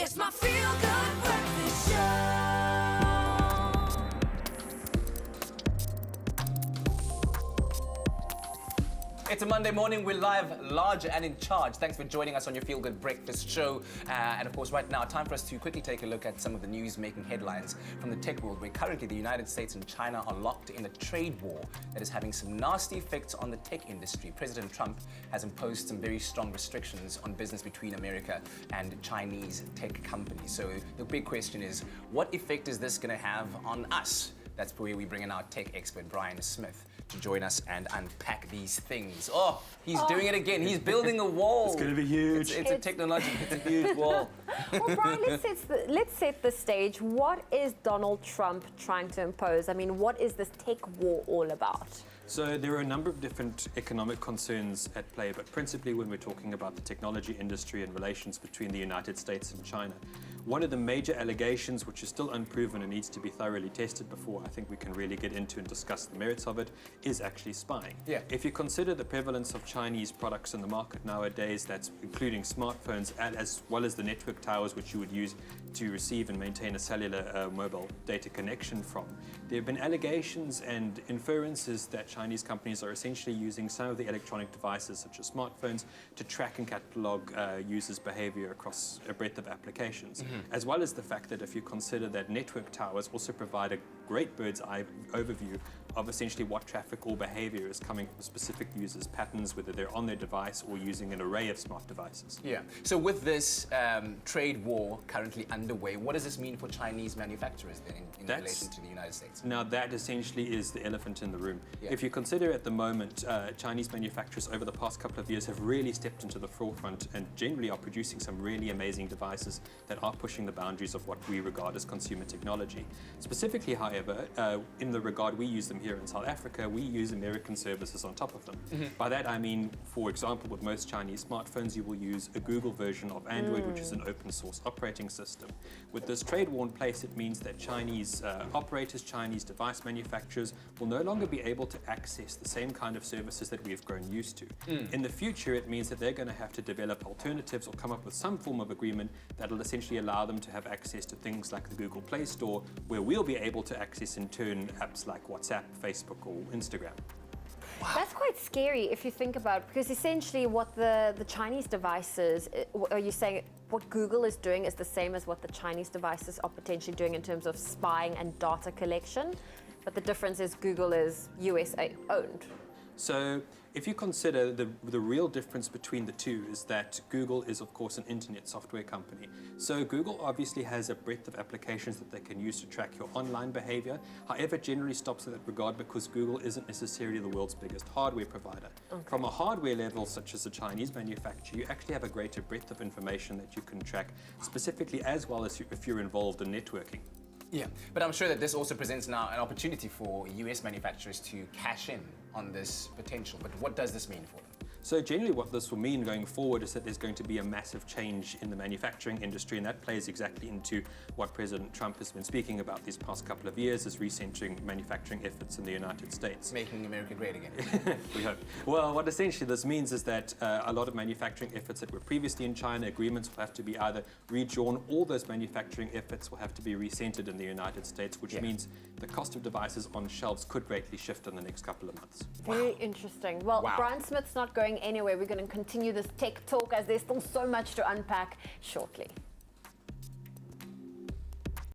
It's my feel-good breakfast show. It's a Monday morning. We're live, large and in charge. Thanks for joining us on your Feel Good Breakfast show. And of course, right now, time for us to quickly take a look at some of the news making headlines from the tech world, where currently the United States and China are locked in a trade war that is having some nasty effects on the tech industry. President Trump has imposed some very strong restrictions on business between America and Chinese tech companies. So the big question is, what effect is this going to have on us? That's where we bring in our tech expert, Bryan Smith, to join us and unpack these things. Oh, he's doing it again. He's building a wall. It's going to be huge. It's a technology. It's a huge wall. Well, Bryan, let's set the stage. What is Donald Trump trying to impose? I mean, what is this tech war all about? So there are a number of different economic concerns at play, but principally when we're talking about the technology industry and relations between the United States and China. One of the major allegations, which is still unproven and needs to be thoroughly tested before I think we can really get into and discuss the merits of it, is actually spying. Yeah. If you consider the prevalence of Chinese products in the market nowadays, that's including smartphones as well as the network towers which you would use to receive and maintain a cellular mobile data connection from, there have been allegations and inferences that Chinese companies are essentially using some of the electronic devices, such as smartphones, to track and catalog users' behavior across a breadth of applications, as well as the fact that if you consider that network towers also provide a great bird's eye overview of essentially what traffic or behavior is coming from specific users' patterns, whether they're on their device or using an array of smart devices. Yeah. So with this trade war currently underway, what does this mean for Chinese manufacturers then in relation to the United States? Now that essentially is the elephant in the room. Yeah. If you consider at the moment, Chinese manufacturers over the past couple of years have really stepped into the forefront and generally are producing some really amazing devices that are pushing the boundaries of what we regard as consumer technology. Specifically, however, in the regard we use them here in South Africa, we use American services on top of them. By that I mean, for example, with most Chinese smartphones, you will use a Google version of Android, which is an open source operating system. With this trade war in place, it means that Chinese operators, Chinese device manufacturers will no longer be able to access the same kind of services that we have grown used to. In the future, it means that they're going to have to develop alternatives or come up with some form of agreement that will essentially allow them to have access to things like the Google Play Store, where we'll be able to access in turn apps like WhatsApp, Facebook or Instagram. Wow. That's quite scary if you think about it, because essentially what the Chinese devices, are you saying what Google is doing is the same as what the Chinese devices are potentially doing in terms of spying and data collection? But the difference is Google is USA owned. So if you consider the real difference between the two is that Google is, of course, an internet software company. So Google obviously has a breadth of applications that they can use to track your online behavior. However, it generally stops in that regard because Google isn't necessarily the world's biggest hardware provider. Okay. From a hardware level, such as a Chinese manufacturer, you actually have a greater breadth of information that you can track, specifically as well as if you're involved in networking. Yeah, but I'm sure that this also presents now an opportunity for US manufacturers to cash in on this potential. But what does this mean for them? So generally what this will mean going forward is that there's going to be a massive change in the manufacturing industry, and that plays exactly into what President Trump has been speaking about these past couple of years, is recentering manufacturing efforts in the United States. Making America great again. We hope. Well, what essentially this means is that a lot of manufacturing efforts that were previously in China, agreements will have to be either redrawn, or those manufacturing efforts will have to be recentered in the United States, which means the cost of devices on shelves could greatly shift in the next couple of months. Very interesting. Well, Bryan Smith's not going anywhere. We're going to continue this tech talk as there's still so much to unpack shortly.